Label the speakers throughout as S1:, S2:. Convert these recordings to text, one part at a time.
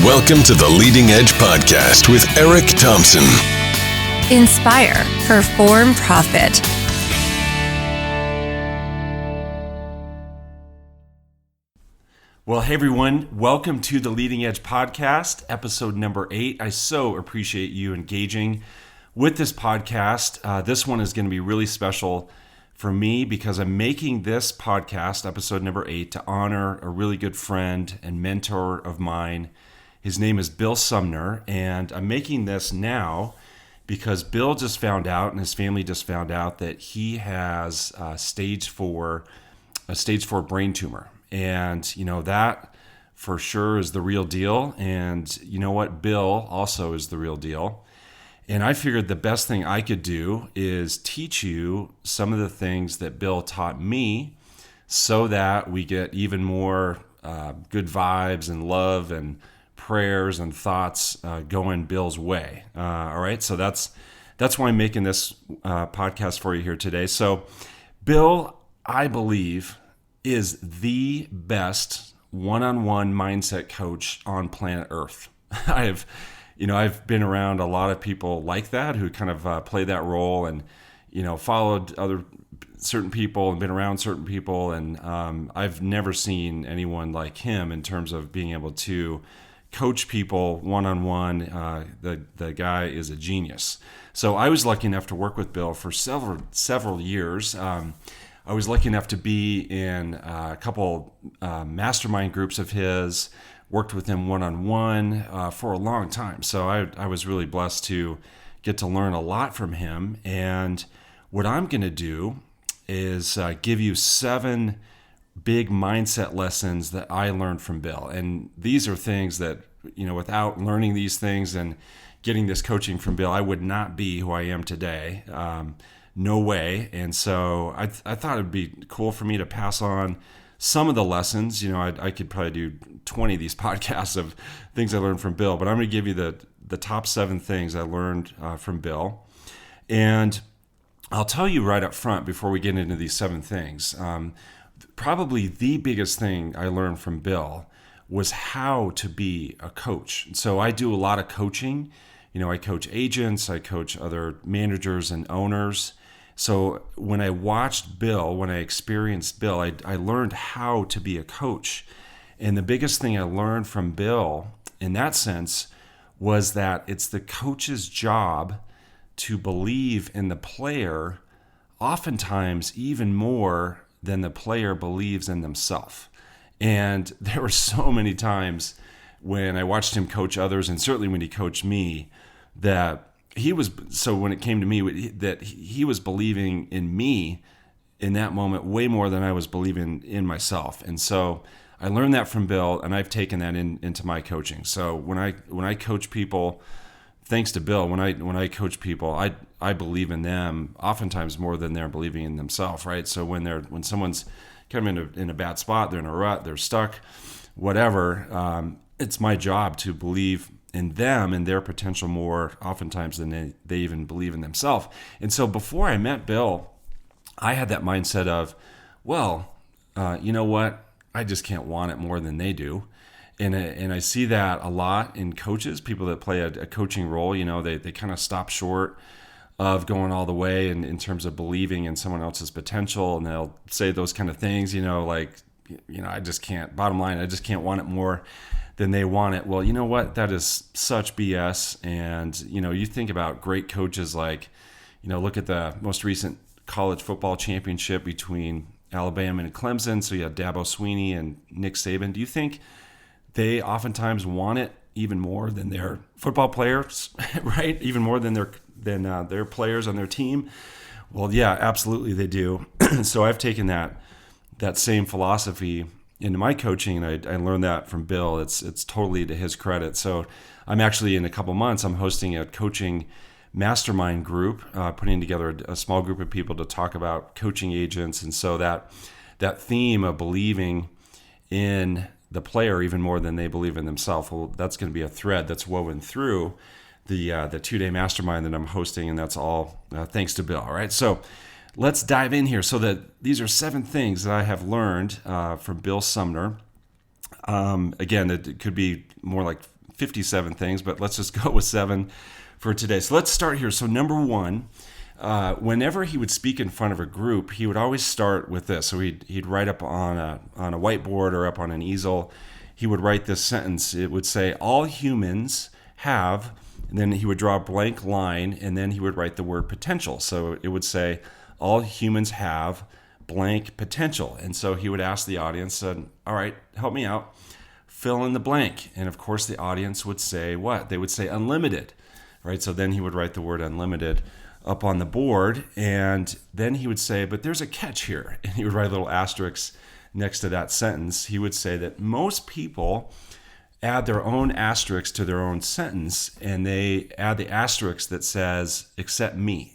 S1: Welcome to the Leading Edge Podcast with Eric Thompson.
S2: Inspire, perform, profit.
S3: Well, hey everyone, welcome to the Leading Edge Podcast, episode number 8. I so appreciate you engaging with this podcast. This one is going to be really special for me because I'm making this podcast, episode number 8, to honor a really good friend and mentor of mine. His name is Bill Sumner, and I'm making this now because Bill just found out, and his family just found out, that he has a stage 4 brain tumor. And, you know, that for sure is the real deal. And you know what? Bill also is the real deal. And I figured the best thing I could do is teach you some of the things that Bill taught me so that we get even more good vibes and love and prayers and thoughts going Bill's way. All right. So that's why I'm making this podcast for you here today. So Bill, I believe, is the best one-on-one mindset coach on planet Earth. I've been around a lot of people like that who kind of play that role and, followed other certain people and been around certain people. And I've never seen anyone like him in terms of being able to coach people one-on-one. The guy is a genius. So I was lucky enough to work with Bill for several years. I was lucky enough to be in a couple mastermind groups of his, worked with him one-on-one for a long time. So I was really blessed to get to learn a lot from him. And what I'm going to do is give you 7 big mindset lessons that I learned from Bill. And these are things that, without learning these things and getting this coaching from Bill, I would not be who I am today. No way. And so I thought it'd be cool for me to pass on some of the lessons. I could probably do 20 of these podcasts of things I learned from Bill, but I'm going to give you the top 7 things I learned from Bill. And I'll tell you right up front before we get into these 7 things, probably the biggest thing I learned from Bill was how to be a coach. So I do a lot of coaching. I coach agents, I coach other managers and owners. So when I watched Bill, when I experienced Bill, I learned how to be a coach. And the biggest thing I learned from Bill in that sense was that it's the coach's job to believe in the player, oftentimes even more than the player believes in themselves. And there were so many times when I watched him coach others, and certainly when he coached me, that when it came to me, that he was believing in me in that moment way more than I was believing in myself. And so I learned that from Bill, and I've taken that into my coaching. So when I coach people, thanks to Bill, when I coach people, I believe in them oftentimes more than they're believing in themselves, right? So when someone's kind of in a bad spot, they're in a rut, they're stuck, whatever, it's my job to believe in them and their potential more oftentimes than they even believe in themselves. And so before I met Bill, I had that mindset of, you know what? I just can't want it more than they do. And I see that a lot in coaches, people that play a coaching role. They kind of stop short of going all the way in terms of believing in someone else's potential. And they'll say those kind of things, I just can't, bottom line, I just can't want it more than they want it. Well, you know what? That is such BS. And, you think about great coaches like, look at the most recent college football championship between Alabama and Clemson. So you have Dabo, Sweeney, and Nick Saban. Do you think they oftentimes want it even more than their football players, right? Even more than their players on their team? Well, yeah, absolutely they do. So I've taken that same philosophy into my coaching, and I learned that from Bill. It's totally to his credit. So I'm actually, in a couple months, I'm hosting a coaching mastermind group, putting together a small group of people to talk about coaching agents. And so that theme of believing in the player even more than they believe in themselves, well, that's going to be a thread that's woven through the 2-day mastermind that I'm hosting, and that's all thanks to Bill. All right, so let's dive in here. So that these are 7 things that I have learned from Bill Sumner. Again, it could be more like 57 things, but let's just go with 7 for today. So let's start here. So number 1, whenever he would speak in front of a group, he would always start with this. So he'd write up on a whiteboard or up on an easel. He would write this sentence. It would say, all humans have, and then he would draw a blank line, and then he would write the word potential. So it would say, all humans have blank potential. And so he would ask the audience, all right, help me out, fill in the blank. And of course the audience would say what? They would say unlimited, right? So then he would write the word unlimited up on the board, and then he would say, but there's a catch here. And he would write little asterisks next to that sentence. He would say that most people add their own asterisks to their own sentence, and they add the asterisk that says, except me,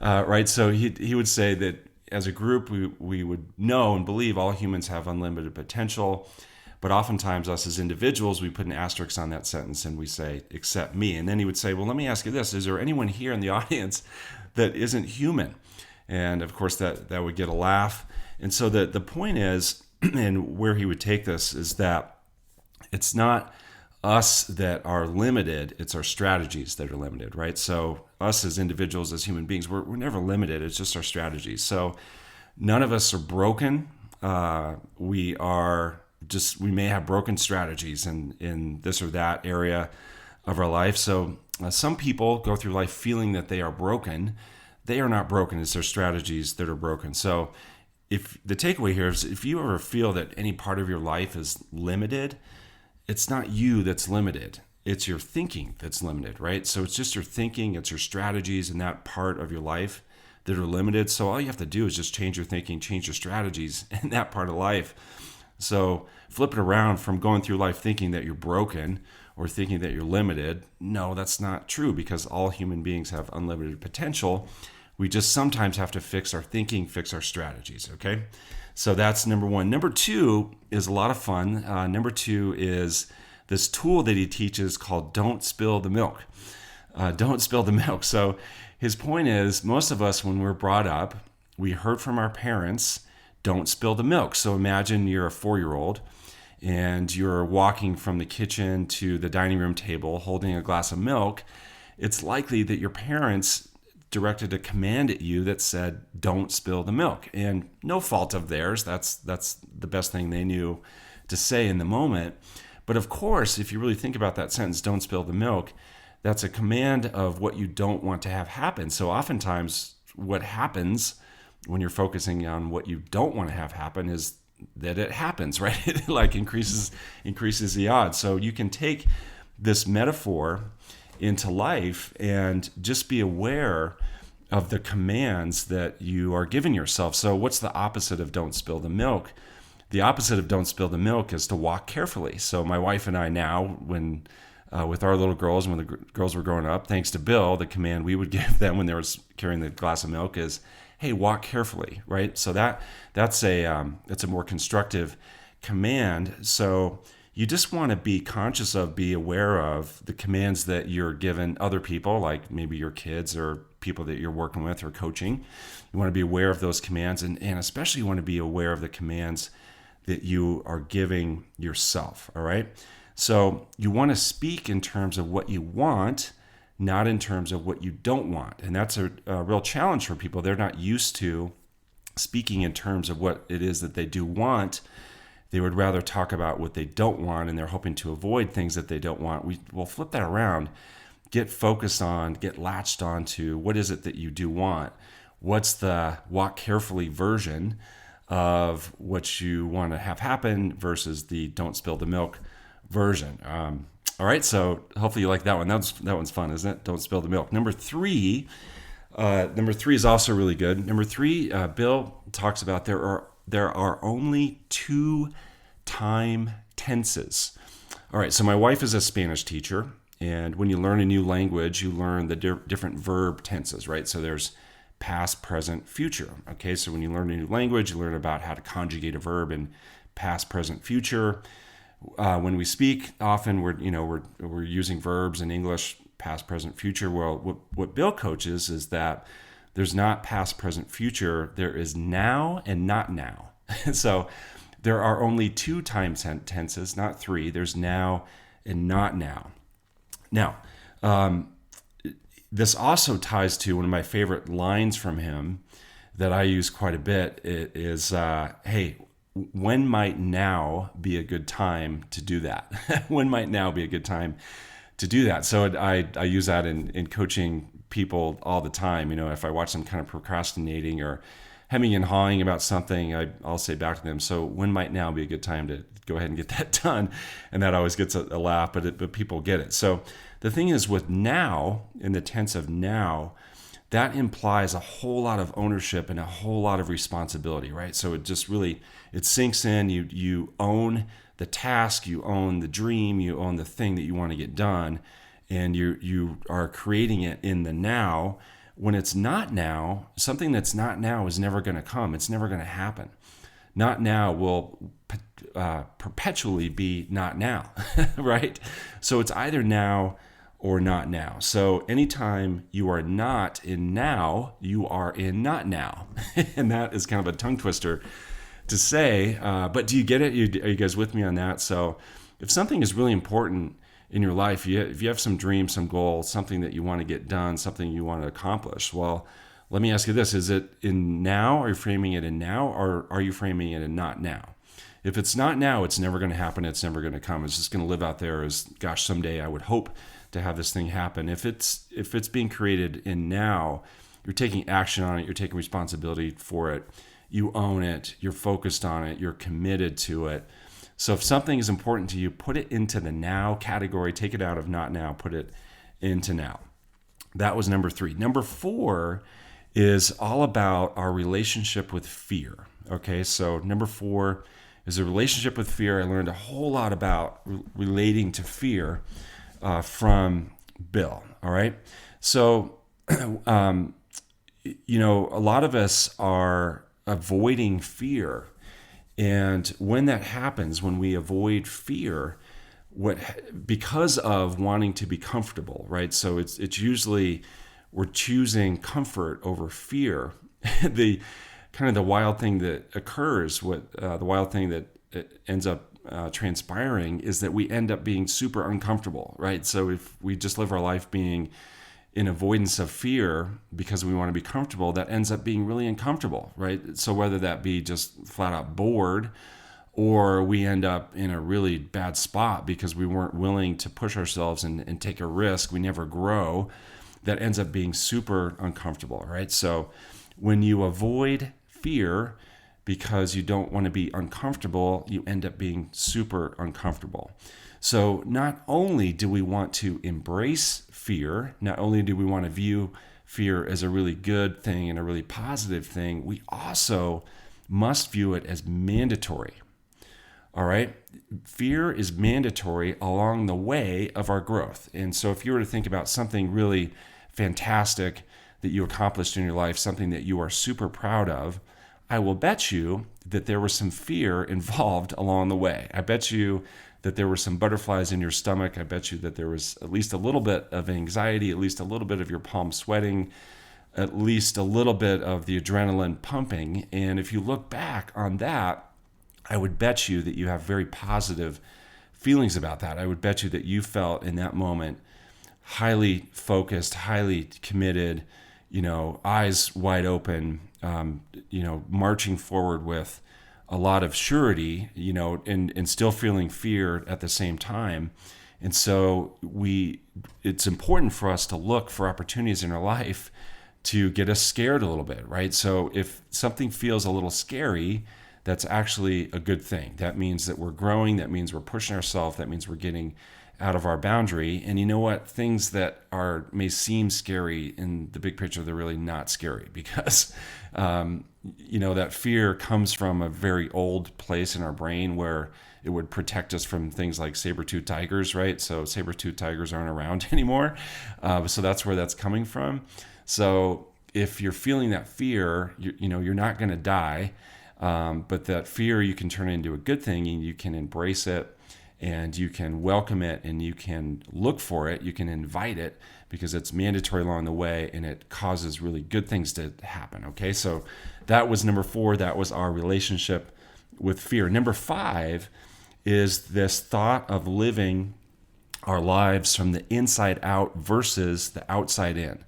S3: right? So he would say that as a group, we would know and believe all humans have unlimited potential, but oftentimes us as individuals, we put an asterisk on that sentence and we say, except me. And then he would say, well, let me ask you this. Is there anyone here in the audience that isn't human? And of course, that would get a laugh. And so the point is, and where he would take this, is that it's not us that are limited, it's our strategies that are limited, right? So us as individuals, as human beings, we're never limited, it's just our strategies. So none of us are broken. We may have broken strategies in this or that area of our life. So some people go through life feeling that they are broken. They are not broken, it's their strategies that are broken. So if the takeaway here is, if you ever feel that any part of your life is limited, it's not you that's limited. It's your thinking that's limited, right? So it's just your thinking, it's your strategies in that part of your life that are limited. So all you have to do is just change your thinking, change your strategies in that part of life. So flip it around from going through life thinking that you're broken or thinking that you're limited. No, that's not true, because all human beings have unlimited potential. We just sometimes have to fix our thinking, fix our strategies, okay? So that's number 1. Number 2 is a lot of fun. Number 2 is this tool that he teaches called Don't Spill the Milk. Don't spill the milk. So his point is, most of us, when we're brought up, we heard from our parents, don't spill the milk. So imagine you're a 4-year-old and you're walking from the kitchen to the dining room table holding a glass of milk. It's likely that your parents directed a command at you that said, don't spill the milk. And no fault of theirs. That's the best thing they knew to say in the moment. But of course, if you really think about that sentence, don't spill the milk, that's a command of what you don't want to have happen. So oftentimes what happens when you're focusing on what you don't want to have happen is that it happens, right? It like increases the odds. So you can take this metaphor into life and just be aware of the commands that you are giving yourself. So what's the opposite of don't spill the milk? The opposite of don't spill the milk is to walk carefully. So my wife and I now, when with our little girls, when the girls were growing up, thanks to Bill, the command we would give them when they were carrying the glass of milk is, hey, walk carefully, right? So that's a more constructive command. So you just want to be conscious of, be aware of the commands that you're giving other people, like maybe your kids or people that you're working with or coaching. You want to be aware of those commands, and especially you want to be aware of the commands that you are giving yourself, all right? So you want to speak in terms of what you want, not in terms of what you don't want. And that's a real challenge for people. They're not used to speaking in terms of what it is that they do want. They would rather talk about what they don't want, and they're hoping to avoid things that they don't want. We'll flip that around. Get focused on, get latched on to what is it that you do want. What's the walk carefully version of what you want to have happen versus the don't spill the milk version. All right, so hopefully you like that one. That one's fun, isn't it? Don't spill the milk. Number three is also really good. Number 3, Bill talks about there are only 2 time tenses. All right, so my wife is a Spanish teacher, and when you learn a new language, you learn the different verb tenses, right? So there's past, present, future. Okay, so when you learn a new language, you learn about how to conjugate a verb in past, present, future. When we speak, often we're using verbs in English, past, present, future. Well, what Bill coaches is that there's not past, present, future. There is now and not now. So there are only 2 time tenses, not 3. There's now and not now. Now, this also ties to one of my favorite lines from him that I use quite a bit. It is, hey, when might now be a good time to do that? When might now be a good time to do that? So I use that in coaching people all the time. If I watch them kind of procrastinating or hemming and hawing about something, I'll say back to them, so when might now be a good time to go ahead and get that done? And that always gets a laugh, but people get it. So the thing is, with now, in the tense of now, that implies a whole lot of ownership and a whole lot of responsibility, right? So it just really, it sinks in. You own the task, you own the dream, you own the thing that you want to get done, and you are creating it in the now. When it's not now, something that's not now is never going to come. It's never going to happen. Not now will perpetually be not now, right? So it's either now or not now. So anytime you are not in now, you are in not now. And that is kind of a tongue twister to say, but do you get it? Are you guys with me on that? So if something is really important in your life, if you have some dream, some goal, something that you want to get done, something you want to accomplish, well, let me ask you this. Is it in now? Are you framing it in now, or are you framing it in not now? If it's not now, it's never going to happen. It's never going to come. It's just going to live out there as, gosh, someday I would hope to have this thing happen. If it's being created in now, you're taking action on it. You're taking responsibility for it. You own it. You're focused on it. You're committed to it. So if something is important to you, put it into the now category. Take it out of not now. Put it into now. That was number 3. Number 4 is all about our relationship with fear. Okay, so number 4 is a relationship with fear. I learned a whole lot about relating to fear from Bill. All right, so a lot of us are avoiding fear, and when that happens, when we avoid fear, because of wanting to be comfortable, right? So it's usually we're choosing comfort over fear. The wild thing that occurs, the wild thing that ends up transpiring is that we end up being super uncomfortable, right? So if we just live our life being in avoidance of fear because we want to be comfortable, that ends up being really uncomfortable, right? So whether that be just flat out bored, or we end up in a really bad spot because we weren't willing to push ourselves and take a risk, we never grow, that ends up being super uncomfortable, right? So when you avoid fear because you don't want to be uncomfortable, you end up being super uncomfortable. So not only do we want to embrace fear, not only do we want to view fear as a really good thing and a really positive thing, we also must view it as mandatory. All right? Fear is mandatory along the way of our growth. And so if you were to think about something really fantastic that you accomplished in your life, something that you are super proud of, I will bet you that there was some fear involved along the way. I bet you that there were some butterflies in your stomach. I bet you that there was at least a little bit of anxiety, at least a little bit of your palms sweating, at least a little bit of the adrenaline pumping. And if you look back on that, I would bet you that you have very positive feelings about that. I would bet you that you felt in that moment highly focused, highly committed, eyes wide open, marching forward with a lot of surety, and still feeling fear at the same time. And so it's important for us to look for opportunities in our life to get us scared a little bit, right? So if something feels a little scary, that's actually a good thing. That means that we're growing. That means we're pushing ourselves. That means we're getting out of our boundary. And you know what? Things that may seem scary in the big picture, they're really not scary because, that fear comes from a very old place in our brain where it would protect us from things like saber-toothed tigers, right? So saber-toothed tigers aren't around anymore. So that's where that's coming from. So if you're feeling that fear, you're not going to die. But that fear you can turn into a good thing, and you can embrace it, and you can welcome it, and you can look for it, you can invite it, because it's mandatory along the way, and it causes really good things to happen. Okay, so that was number 4. That was our relationship with fear. Number 5 is this thought of living our lives from the inside out versus the outside in.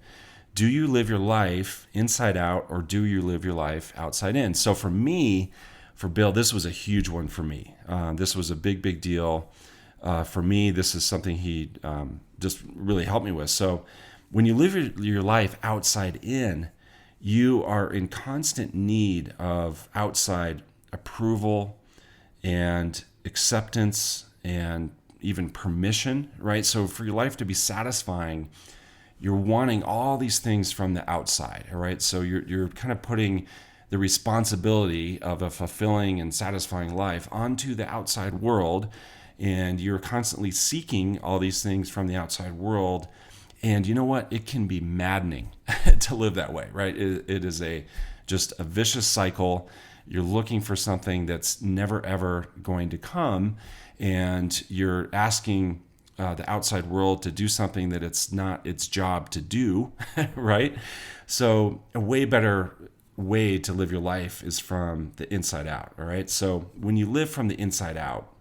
S3: Do you live your life inside out, or do you live your life outside in? So for me, for Bill, this was a huge one for me. This was a big, big deal. For me, this is something he just really helped me with. So when you live your life outside in, you are in constant need of outside approval and acceptance and even permission, right? So for your life to be satisfying, you're wanting all these things from the outside, all right? So you're kind of putting the responsibility of a fulfilling and satisfying life onto the outside world, and you're constantly seeking all these things from the outside world. And you know what? It can be maddening to live that way, right? It is just a vicious cycle. You're looking for something that's never, ever going to come, and you're asking the outside world to do something that it's not its job to do, right? So a way better way to live your life is from the inside out, all right? So when you live from the inside out,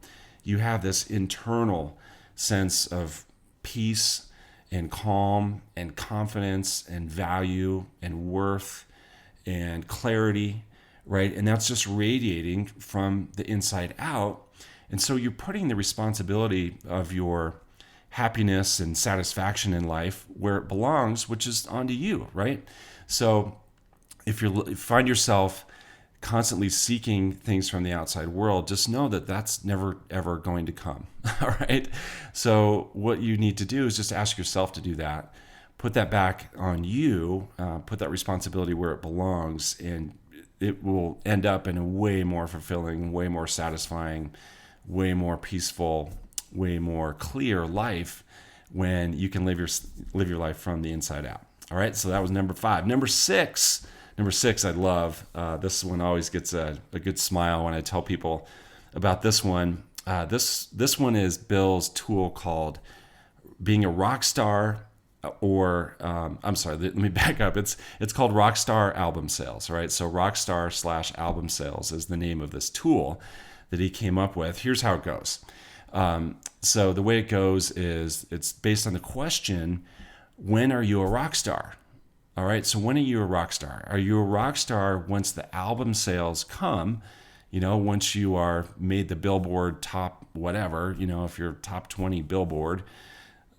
S3: you have this internal sense of peace and calm and confidence and value and worth and clarity, right? And that's just radiating from the inside out. And so you're putting the responsibility of your happiness and satisfaction in life where it belongs, which is onto you, right? So if you find yourself constantly seeking things from the outside world, just know that that's never, ever going to come, all right? So what you need to do is just ask yourself to do that. Put that back on you, put that responsibility where it belongs, and it will end up in a way more fulfilling, way more satisfying, way more peaceful, way more clear life when you can live your life from the inside out. All right, so that was number 5. Number six, I love. This one always gets a good smile when I tell people about this one. This one is Bill's tool called being a rock star, or I'm sorry, let me back up. It's called Rockstar Album Sales, right? So Rockstar/album sales is the name of this tool that he came up with. Here's how it goes. So the way it goes is it's based on the question, when are you a rock star? All right, so when are you a rock star? Are you a rock star once the album sales come? Once you are made the Billboard top whatever, if you're top 20 Billboard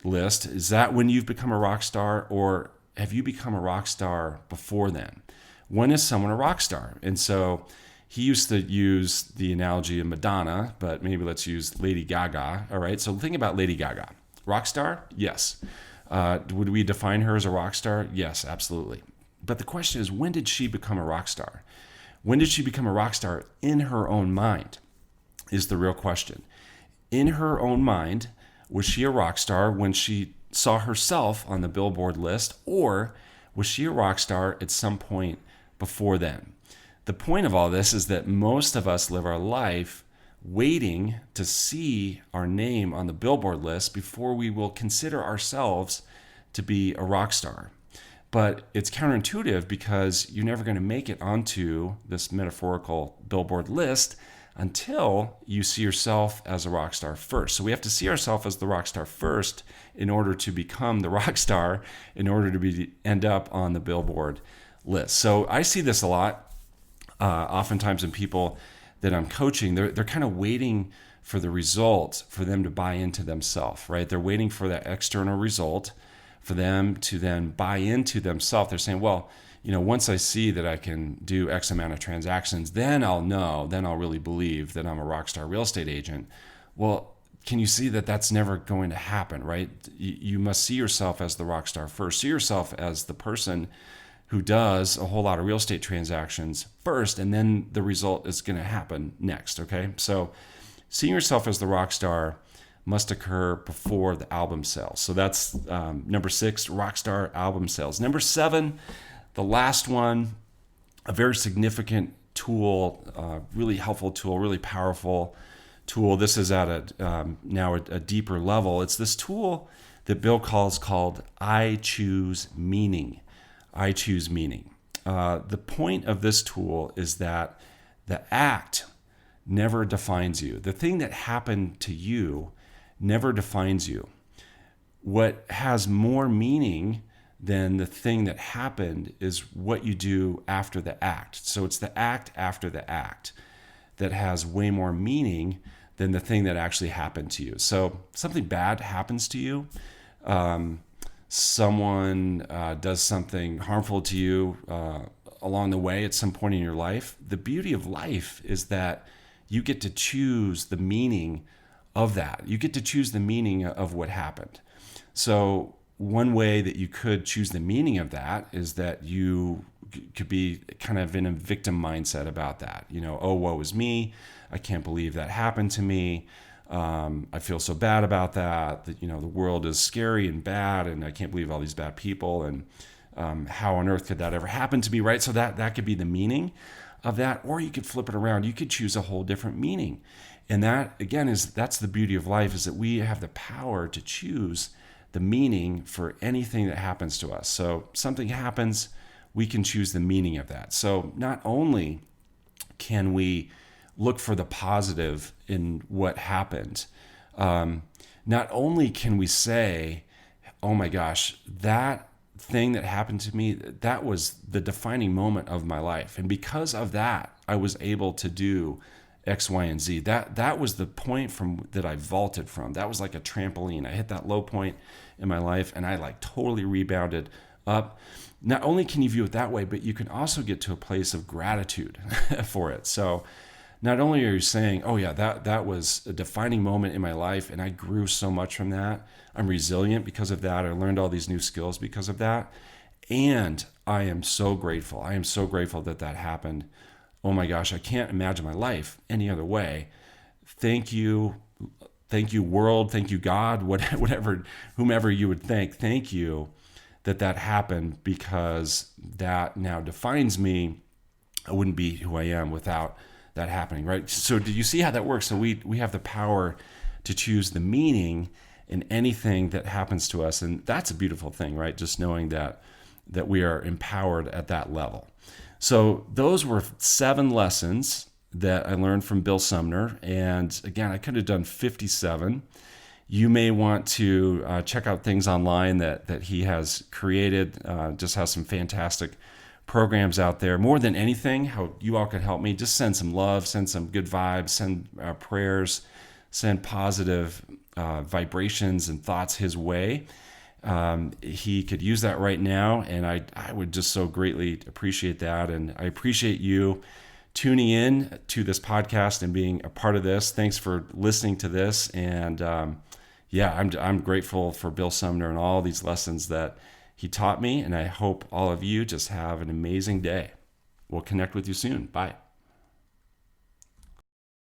S3: list, is that when you've become a rock star, or have you become a rock star before then? When is someone a rock star? And so he used to use the analogy of Madonna, but maybe let's use Lady Gaga. All right, so think about Lady Gaga. Rock star? Yes. Would we define her as a rock star? Yes, absolutely. But the question is, when did she become a rock star? When did she become a rock star in her own mind is the real question. In her own mind, was she a rock star when she saw herself on the Billboard list, or was she a rock star at some point before then? The point of all this is that most of us live our life waiting to see our name on the Billboard list before we will consider ourselves to be a rock star. But it's counterintuitive because you're never going to make it onto this metaphorical Billboard list until you see yourself as a rock star first. So we have to see ourselves as the rock star first in order to become the rock star, in order to end up on the Billboard list. So I see this a lot, oftentimes in people that I'm coaching. They're kind of waiting for the result for them to buy into themselves, right? They're waiting for that external result for them to then buy into themselves. They're saying, well, once I see that I can do X amount of transactions, then I'll really believe that I'm a rock star real estate agent. Well, can you see that that's never going to happen, right? You must see yourself as the rock star first. See yourself as the person who does a whole lot of real estate transactions first, and then the result is going to happen next, okay? So seeing yourself as the rock star must occur before the album sales. So that's number 6, Rockstar album sales. Number 7, the last one, a very significant tool, really helpful tool, really powerful tool. This is at now a deeper level. It's this tool that Bill calls called I Choose Meaning. I choose meaning. The point of this tool is that the act never defines you. The thing that happened to you never defines you. what has more meaning than the thing that happened is what you do after the act. So it's the act after the act that has way more meaning than the thing that actually happened to you. So something bad happens to you. Someone does something harmful to you along the way at some point in your life. The beauty of life is that you get to choose the meaning of that. You get to choose the meaning of what happened. So one way that you could choose the meaning of that is that you could be kind of in a victim mindset about that. Oh, woe is me. I can't believe that happened to me. I feel so bad about that. That, the world is scary and bad, and I can't believe all these bad people, and how on earth could that ever happen to me, right? So that could be the meaning of that. Or you could flip it around. You could choose a whole different meaning. And that, again, that's the beauty of life, is that we have the power to choose the meaning for anything that happens to us. So something happens, we can choose the meaning of that. So not only can we look for the positive in what happened, not only can we say, oh my gosh, that thing that happened to me, that was the defining moment of my life. And because of that, I was able to do X, Y, and Z. That was the point that I vaulted from. That was like a trampoline. I hit that low point in my life, and I totally rebounded up. Not only can you view it that way, but you can also get to a place of gratitude for it. So not only are you saying, oh yeah, that was a defining moment in my life, and I grew so much from that. I'm resilient because of that. I learned all these new skills because of that. And I am so grateful. I am so grateful that happened. Oh my gosh, I can't imagine my life any other way. Thank you world. Thank you God, whatever, whomever you would thank. Thank you that happened, because that now defines me. I wouldn't be who I am without that happening, right? So do you see how that works? So we have the power to choose the meaning in anything that happens to us. And that's a beautiful thing, right? Just knowing that we are empowered at that level. So those were 7 lessons that I learned from Bill Sumner. And again, I could have done 57. You may want to check out things online that he has created. Just has some fantastic programs out there. More than anything, how you all could help me, just send some love, send some good vibes, send prayers, send positive vibrations and thoughts his way. He could use that right now, and I would just so greatly appreciate that. And I appreciate you tuning in to this podcast and being a part of this. Thanks for listening to this. And I'm grateful for Bill Sumner and all these lessons that he taught me. And I hope all of you just have an amazing day. We'll connect with you soon. Bye.